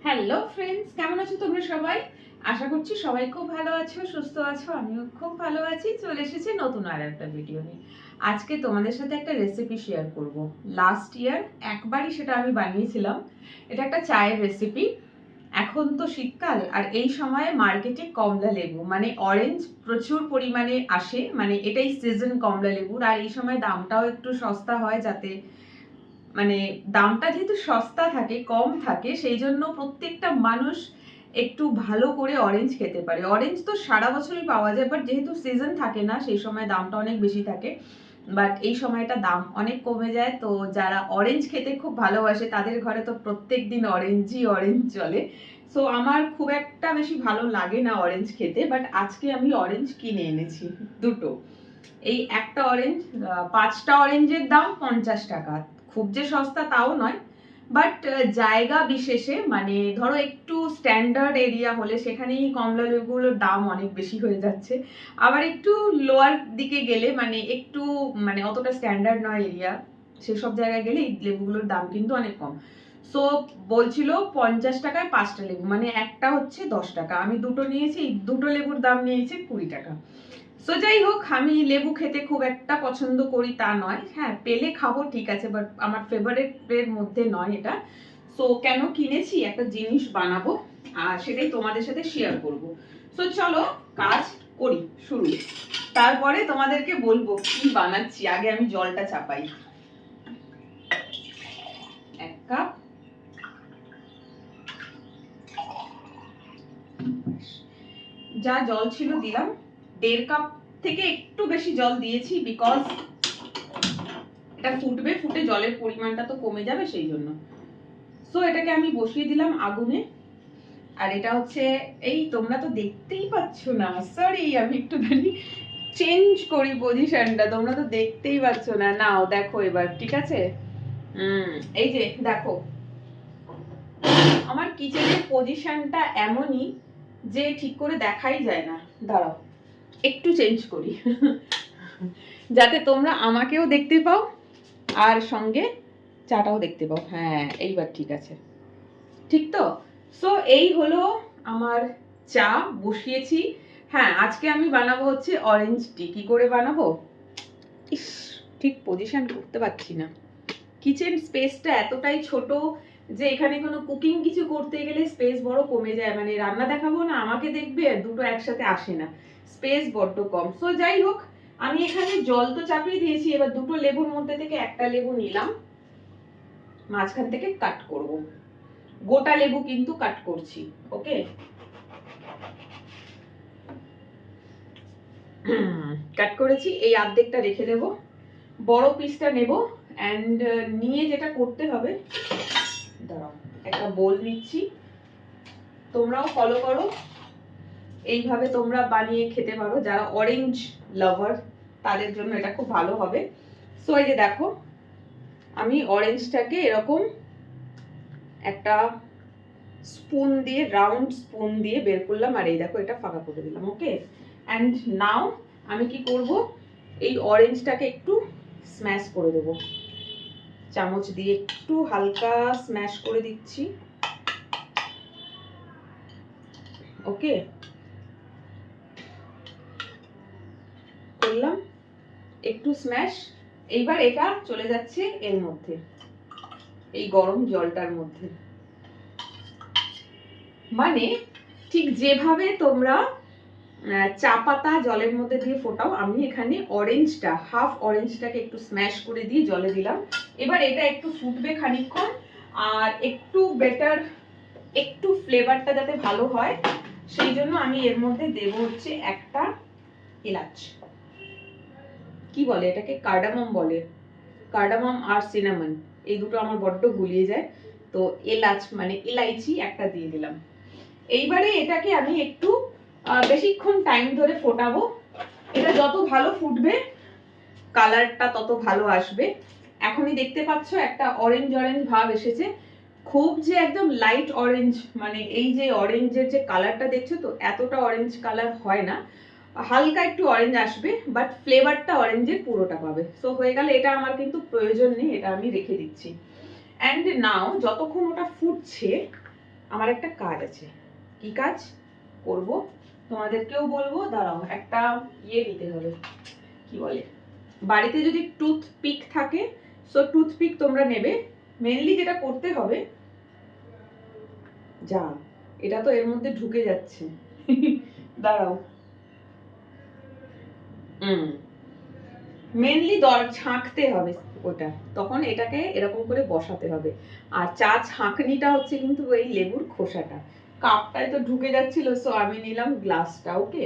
Hello friends, কেমন আছো তোমরা সবাই? আশা করছি সবাই খুব ভালো আছো, সুস্থ আছো। আমিও খুব ভালো আছি। চলে এসেছি নতুন আর একটা ভিডিও নিয়ে। আজকে তোমাদের সাথে একটা রেসিপি শেয়ার করব। লাস্ট ইয়ার একবারই সেটা আমি বানিয়েছিলাম। এটা একটা চায়ের রেসিপি। এখন তো শীতকাল, আর এই সময়ে মার্কেটে কমলা লেবু মানে অরেঞ্জ প্রচুর পরিমাণে আসে, মানে এটাই সিজন কমলা লেবুর। আর এই সময় দামটাও একটু সস্তা হয়, যাতে মানে দামটা যেহেতু সস্তা থাকে, কম থাকে, সেই জন্য প্রত্যেকটা মানুষ একটু ভালো করে অরেঞ্জ খেতে পারে। অরেঞ্জ তো সারা বছরই পাওয়া যায়, বাট যেহেতু সিজন থাকে না, সেই সময় দামটা অনেক বেশি থাকে। বাট এই সময়টা দাম অনেক কমে যায়, তো যারা অরেঞ্জ খেতে খুব ভালোবাসে তাদের ঘরে তো প্রত্যেক দিন অরেঞ্জ চলে। সো আমার খুব একটা বেশি ভালো লাগে না অরেঞ্জ খেতে, বাট আজকে আমি অরেঞ্জ কিনে এনেছি দুটো। এই একটা অরেঞ্জ, 5টা অরেঞ্জের দাম 50 টাকা। খুব যে সস্তা তাও নয়, বাট জায়গা বিশেষে, মানে ধরো একটু স্ট্যান্ডার্ড এরিয়া হলে সেখানেই কমলা লেবুগুলোর দাম অনেক বেশি হয়ে যাচ্ছে। আবার একটু লোয়ার দিকে গেলে, মানে একটু মানে অতটা স্ট্যান্ডার্ড নয় এরিয়া, সেসব জায়গায় গেলে এই লেবুগুলোর দাম কিন্তু অনেক কম। সো বলছিল 50 টাকায় 5টা লেবু, মানে একটা হচ্ছে 10 টাকা। আমি দুটো নিয়েছি, দুটো লেবুর দাম নিয়েছে 20 টাকা। সো যাই হোক, আমি লেবু খেতে খুব একটা পছন্দ করি তা নয়, হ্যাঁ পেলে খাবো ঠিক আছে, বাট আমার ফেভারিটের মধ্যে নয় এটা। সো কেন কিনেছি, একটা জিনিস বানাবো আর সেটাই তোমাদের সাথে শেয়ার করব। সো চলো কাজ করি শুরু, তারপরে তোমাদেরকে বলবো কি বানাচ্ছি। আগে আমি জলটা চাপাই। 1 কাপ, যা জল ছিল দিলাম। 1.5 কাপ থেকে একটু বেশি জল দিয়েছি, বিকজ এটা ফুটবে, ফুটে জলের পরিমাণটা তো কমে যাবে সেই জন্য। সো এটাকে আমি বসিয়ে দিলাম আগুনে। আর এটা হচ্ছে, এই তোমরা তো দেখতেই পাচ্ছ না, সরি আমি একটুখানি চেঞ্জ করি পজিশনটা, তোমরা তো দেখতেই পাচ্ছ না। নাও দেখো এবার ঠিক আছে। এই যে দেখো, আমার কিচেনের পজিশনটা এমনই যে ঠিক করে দেখাই যায় না। দাঁড়াও একটু চেঞ্জ করি যাতে তোমরা আমাকেও দেখতে পাও আর সঙ্গে চাটাও দেখতে পাও। হ্যাঁ এইবার ঠিক আছে, ঠিক তো? সো এই হলো আমার চা বসিয়েছি। হ্যাঁ আজকে আমি বানাবো হচ্ছে অরেঞ্জ টি। কি করে বানাবো, ইস ঠিক পজিশন করতে পারছি না। কিচেন স্পেসটা এতটাই ছোট যে এখানে কোনো কুকিং কিছু করতে গেলে স্পেস বড় কমে যায়, মানে রান্না দেখাবো না আমাকে দেখবে, দুটো একসাথে আসে না, স্পেস বড্ড কম। সো যাই হোক, আমি এখানে জল তো চাপিয়ে দিয়েছি। এবার দুটো লেবুর মধ্যে থেকে একটা লেবু নিলাম, মাঝখান থেকে কাট করব। গোটা লেবু কিন্তু কাট করছি, ওকে? কাট করেছি, এই অর্ধেকটা রেখে দেব, বড় পিসটা নেব। এন্ড নিয়ে যেটা করতে হবে, দাঁড়াও একটা বোল নিচ্ছি, তোমরাও ফলো করো, এইভাবে তোমরা বানিয়ে খেতে পারো। যারা অরেঞ্জ লাভার তাদের জন্য এটা খুব ভালো হবে। সো এই যে দেখো, আমি অরেঞ্জটাকে এরকম একটা স্পুন দিয়ে, রাউন্ড স্পুন দিয়ে বের করলাম, আর এই দেখো এটা ফাঁকা করে দিলাম, ওকে? অ্যান্ড নাও আমি কি করব, এই অরেঞ্জটাকে একটু স্ম্যাশ করে দেবো, চামচ দিয়ে একটু হালকা স্ম্যাশ করে দিচ্ছি, ওকে? করলাম একটু স্ম্যাশ। এইবার এটা চলে যাচ্ছে এর মধ্যে, এই গরম জলটার মধ্যে। মানে ঠিক যেভাবে তোমরা চা পাতা জলের মধ্যে দিয়ে ফোটাও, আমি এখানে অরেঞ্জটা, হাফ অরেঞ্জটাকে একটু স্ম্যাশ করে দিয়ে জলে দিলাম। এবার এটা একটু ফুটবে খানিকক্ষণ, আর একটু বেটার, একটু ফ্লেভারটা যাতে ভালো হয় সেই জন্য আমি এর মধ্যে দেব হচ্ছে একটা এলাচ। কি বলে এটাকে, কার্ডামম বলে, কার্ডামম আর সিনামন, এই দুটো আমার বড্ড গুলিয়ে যায়। তো এলাচ মানে ইলাইচি একটা দিয়ে দিলাম। এইবারে এটাকে আমি একটু বেশিক্ষণ টাইম ধরে ফোটাবো। এটা যত ভালো ফুটবে কালারটা তত ভালো আসবে। এখনই দেখতে পাচ্ছ একটা অরেঞ্জ অরেঞ্জ ভাব এসেছে, খুব যে একদম লাইট অরেঞ্জ, মানে এই যে অরেঞ্জের যে কালারটা দেখছো তো, এতটা অরেঞ্জ কালার হয় না, হালকা একটু অরেঞ্জ আসবে, বাট ফ্লেভারটা অরেঞ্জের পুরোটা পাবে। সো হয়ে গেলে, এটা আমার কিন্তু প্রয়োজন নেই, এটা আমি রেখে দিচ্ছি। অ্যান্ড নাও যতক্ষণ ওটা ফুটছে আমার একটা কাজ আছে। কি কাজ করব তোমাদেরকেও বলবো। দাঁড়াও, একটা নিতে হবে, কি বলে, বাড়িতে যদি টুথপিক থাকে সো টুথপিক তোমরা নেবে। মেনলি যেটা করতে হবে, যা এটা তো এর মধ্যে ঢুকে যাচ্ছে দাঁড়াও, মেনলি ছাঁকতে হবে ওটা, তখন এটাকে এরকম করে বসাতে হবে। আর চা ছাঁকনিটা হচ্ছে কিন্তু ওই লেবুর খোসাটা। কাপটায় তো ঢুকে যাচ্ছিল, সো আমি নিলাম গ্লাসটা। ওকে,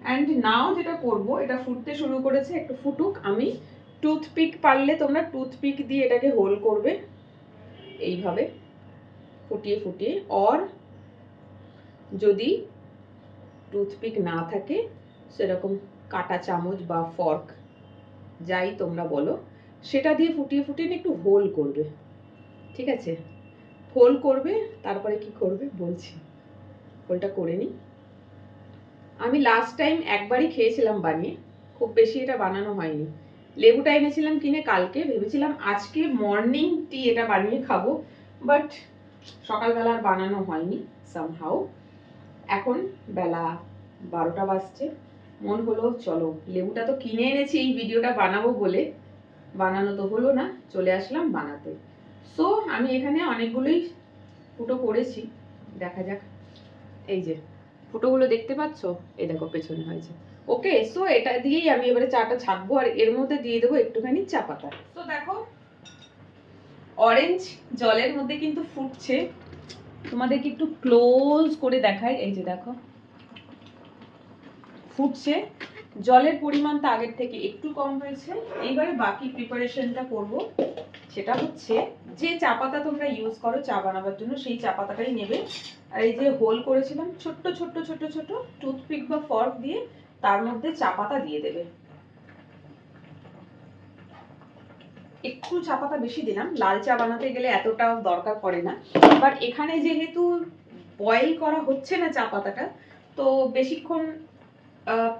অ্যান্ড নাও যেটা করব, এটা ফুটতে শুরু করেছে, একটু ফুটুক। আমি টুথপিক, পারলে তোমরা টুথপিক দিয়ে এটাকে হোল করবে এইভাবে ফুটিয়ে ফুটিয়ে। অর যদি টুথপিক না থাকে সেরকম কাঁটা চামচ বা ফর্ক যাই তোমরা বলো, সেটা দিয়ে ফুটিয়ে ফুটিয়ে একটু হোল করবে। ঠিক আছে, হোল করবে। তারপরে কি করবে বলছি, হোলটা করে নিই। আমি লাস্ট টাইম একবারই খেয়েছিলাম বানিয়ে, খুব বেশি এটা বানানো হয়নি। লেবুটা এনেছিলাম কিনে কালকে, ভেবেছিলাম আজকে মর্নিং টি এটা বানিয়ে খাবো, বাট সকালবেলা আর বানানো হয়নি সামহাউ। এখন বেলা 12টা বাজছে, মন হলো চলো, লেবুটা তো কিনে এনেছি এই ভিডিওটা বানাবো বলে, বানানো তো হলো না, চলে আসলাম বানাতে। সো আমি এখানে অনেকগুলোই ফুটো করেছি, দেখা যাক। এই যে ফুটোগুলো দেখতে পাচ্ছ, এই দেখো পেছনে হয়েছে। ওকে, সো এটা দিয়েই আমি এবারে চাটা ছাকবো, আর এর মধ্যে দিয়ে দেবো একটুখানি চা পাতা। তো দেখো অরেঞ্জ জলের মধ্যে কিন্তু ফুটছে, তোমাদেরকে একটু ক্লোজ করে দেখাই। এই যে দেখো ফুটছে, জলের পরিমাণটা আগের থেকে একটু কম হয়েছে। এইবারে বাকি প্রিপারেশনটা করব, সেটা হচ্ছে যে চা পাতা তোমরা ইউজ করো চা বানাবার জন্য সেই চা পাতাটাই নেবে। আর এই যে হোল করেছিলাম ছোট্ট ছোট্ট ছোট্ট ছোট টুথপিক বা ফর্ক দিয়ে তার মধ্যে চা পাতা দিয়ে দেবে। একটু চা পাতা বেশি দিলাম, লাল চা বানাতে গেলে এতটাও দরকার পড়ে না, বাট এখানে যেহেতু বয়েল করা হচ্ছে না চা পাতাটা, তো বেশিক্ষণ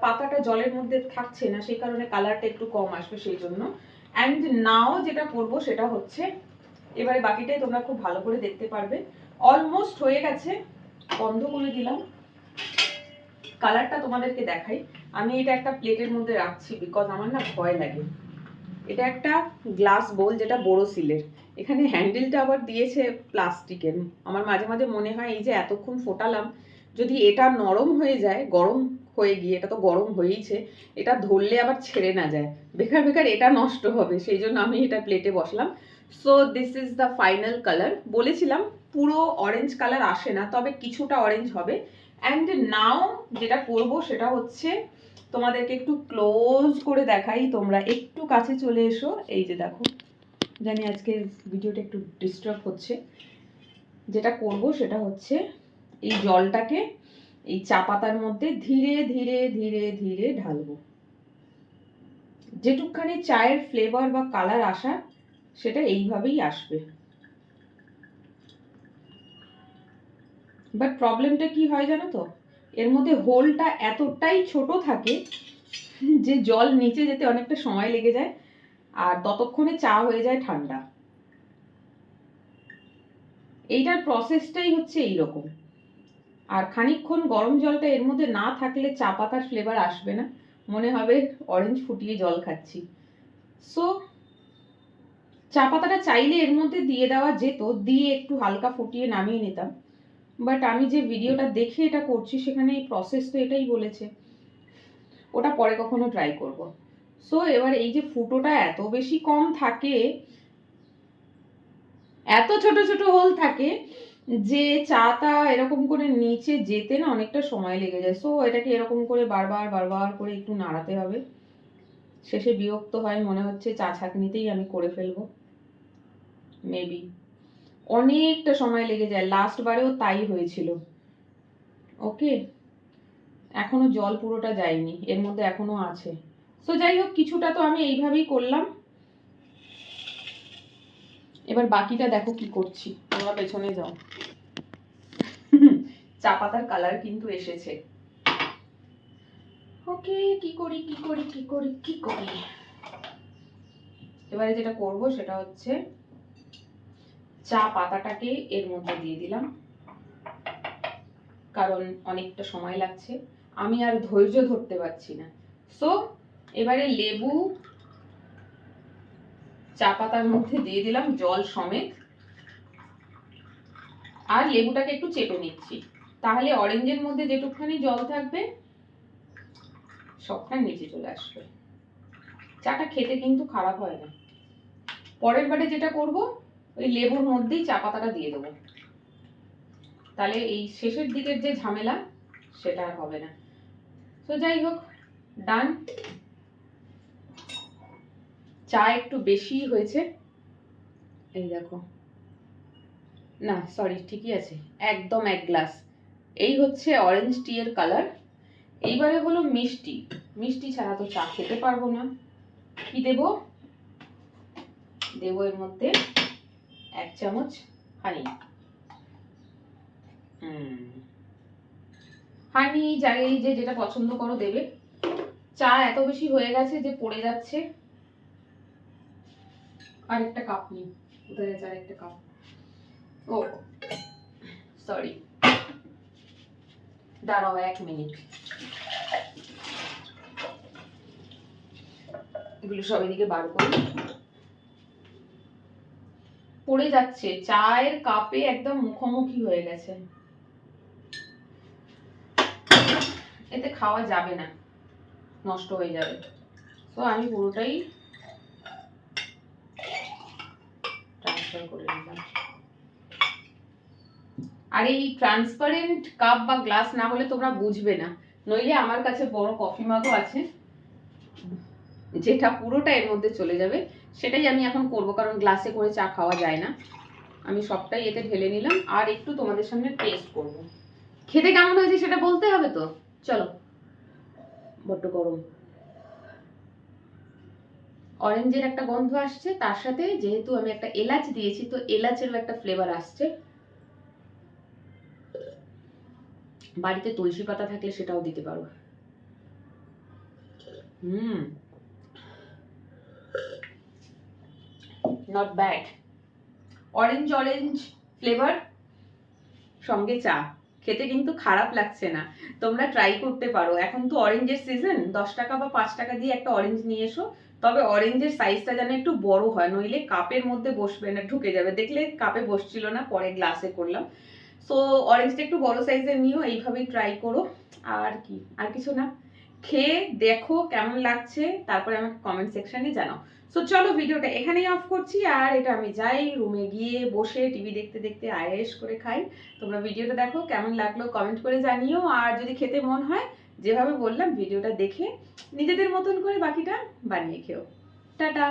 পাতাটা জলের মধ্যে থাকছে না, সেই কারণে কালারটা একটু কম আসবে সেই জন্য। অ্যান্ড নাও যেটা করব সেটা হচ্ছে, এবারে বাকিটাই তোমরা খুব ভালো করে দেখতে পারবে। অলমোস্ট হয়ে গেছে, বন্ধ করে দিলাম। কালারটা তোমাদেরকে দেখাই। আমি এটা একটা প্লেটের মধ্যে রাখছি, বিকজ আমার না ভয় লাগে। এটা একটা গ্লাস বোল, যেটা বোরোসিলের। এখানে হ্যান্ডেলটা আবার দিয়েছে প্লাস্টিকের। আমার মাঝে মাঝে মনে হয় এই যে এতক্ষণ ফোটালাম, যদি এটা নরম হয়ে যায়, গরম হয়ে গিয়ে, এটা তো গরম হয়েইছে, এটা ধরলে আবার ছেড়ে না যায়, বেকার বেকার এটা নষ্ট হবে, সেই জন্য আমি এটা প্লেটে বসলাম। So this is the final colour. বলেছিলাম পুরো অরেঞ্জ কালার আসে না, তবে কিছুটা অরেঞ্জ হবে। অ্যান্ড নাও যেটা করব সেটা হচ্ছে, তোমাদেরকে একটু ক্লোজ করে দেখাই, তোমরা একটু কাছে চলে এসো। এই যে দেখো, জানি আজকে ভিডিওটা একটু ডিস্টার্ব হচ্ছে। যেটা করব সেটা হচ্ছে, এই জলটাকে এই চা পাতার মধ্যে ধীরে ধীরে ধীরে ধীরে ঢালবো। যেটুকখানি চায়ের ফ্লেভার বা কালার আসা, সেটা এইভাবেই আসবে। বাট প্রবলেমটা কি হয় জানো তো, এর মধ্যে হোলটা এতটাই ছোট থাকে যে জল নিচে যেতে অনেকটা সময় লেগে যায়, আর ততক্ষণে চা হয়ে যায় ঠান্ডা। এইটার প্রসেসটাই হচ্ছে এইরকম। আর খানিকক্ষণ গরম জলটা এর মধ্যে না থাকলে চা পাতার ফ্লেভার আসবে না, মনে হবে অরেঞ্জ ফুটিয়ে জল খাচ্ছি। সো চা পাতাটা চাইলে এর মধ্যে দিয়ে দেওয়া যেত, দিয়ে একটু হালকা ফুটিয়ে নামিয়ে নিতাম, বাট আমি যে ভিডিওটা দেখে এটা করছি সেখানে এই প্রসেস তো এটাই বলেছে, ওটা পরে কখনো ট্রাই করব। সো এবার এই যে ফুটোটা এত বেশি কম থাকে, এত ছোট ছোট হোল থাকে যে চাটা এরকম করে নিচে যেতে না অনেকটা সময় লেগে যায়। সো এটাকে এরকম করে বারবার বারবার করে একটু নাড়াতে হবে। শেষে বিরক্ত হয়, মনে হচ্ছে চা ছাঁকনিতেই আমি করে ফেলবো মেবি। অনেকটা সময় লেগে যায়, লাস্ট বারেও তাই হয়েছিল। ওকে, এখনো জল পুরোটা যায়নি, এর মধ্যে এখনো আছে। সো যাই হোক, কিছুটা তো আমি এইভাবেই করলাম। এবার বাকিটা দেখো কি করছি, তোমরা পেছনে যাও। চা পাতার কালার কিন্তু এসেছে। ওকে, কি করি কি করি কি করি কি করি, এবারে যেটা করব সেটা হচ্ছে চা পাতাটাকে এর মধ্যে দিয়ে দিলাম। কারণ অনেকটা সময় লাগছে, আমি আর ধৈর্য ধরতে পারছি না। সো এবারে লেবু চা পাতার মধ্যে দিয়ে দিলাম জল সমেত, আর লেবুটাকে একটু চেপে নিচ্ছি, তাহলে অরেঞ্জের মধ্যে যেটুকখানি জল থাকবে সবটা নিচে চলে আসবে। চাটা খেতে কিন্তু খারাপ হয় না। পরের বারে যেটা করব, ওই লেবুর মধ্যেই চা পাতাটা দিয়ে দেবো, তাহলে এই শেষের দিকের যে ঝামেলা সেটা আর হবে না। তো যাই হোক, ডান। চা একটু বেশি হয়েছে, এই দেখো, না সরি ঠিকই আছে, একদম 1 গ্লাস। এই হচ্ছে অরেঞ্জ টি এর কালার। এইবারে হলো মিষ্টি। মিষ্টি ছাড়া তো চা খেতে পারবো না। কি দেব? দেব এর মধ্যে 1 চামচ হানি। হানি যাই যে যেটা পছন্দ করো দেবে। চা এত বেশি হয়ে গেছে যে পড়ে যাচ্ছে। আরেকটা কাপ নিই, কোথায় আছে আরেকটা কাপ? ও সরি, দাঁড়াও 1 মিনিট, এগুলো সব এদিকে বার করি। পড়ে যাচ্ছে, চায়ের কাপে একদম মুখোমুখি হয়ে গেছে, এতে খাওয়া যাবে না, নষ্ট হয়ে যাবে। তো আমি পুরোটাই ট্রান্সফার করে নিলাম। আর এই ট্রান্সপারেন্ট কাপ বা গ্লাস না হলে তোমরা বুঝবে না, নইলে আমার কাছে বড় কফি মাগও আছে, যেটা পুরোটা এর মধ্যে চলে যাবে। সেটাই আমি এখন করব, কারণ গ্লাসে করে চা খাওয়া যায় না। আমি সবটাই এতে ঢেলে নিলাম, আর একটু তোমাদের সামনে টেস্ট করব। খেতে কেমন হয়েছে সেটা বলতে হবে তো। চলো, বড্ড গরম। অরেঞ্জের একটা গন্ধ আসছে, তার সাথে যেহেতু আমি একটা এলাচ দিয়েছি, তো এলাচেরও একটা ফ্লেভার আসছে। বাড়িতে তুলসী পাতা থাকলে সেটাও দিতে পারো। Not bad. Orange orange flavour, সঙ্গে চা, খেতে কিন্তু খারাপ লাগছে না। তোমরা ট্রাই করতে পারো। এখন তো অরেঞ্জের সিজন, 10 টাকা বা 5 টাকা দিয়ে একটা অরেঞ্জ নিয়ে এসো। তবে অরেঞ্জের সাইজটা যেন একটু বড় হয়, নইলে কাপের মধ্যে বসবে না, ঢুকে যাবে। দেখলে কাপে বসছিল না, পরে গ্লাসে করলাম। সো অরেঞ্জটা একটু বড় সাইজের নিও, এইভাবেই ট্রাই করো। আর কি, আর কিছু না, খেয়ে দেখো কেমন লাগছে, তারপরে আমাকে কমেন্ট সেকশনে জানাও। সো চলো, ভিডিওটা এখানেই অফ করছি, আর এটা আমি যাই রুমে গিয়ে বসে টিভি দেখতে দেখতে আয়েশ করে খাই। তোমরা ভিডিওটা দেখো, কেমন লাগলো কমেন্ট করে জানিও। আর যদি খেতে মন হয়, যেভাবে বললাম ভিডিওটা দেখে নিজেদের মতন করে বাকিটা বানিয়ে খেও। টাটা।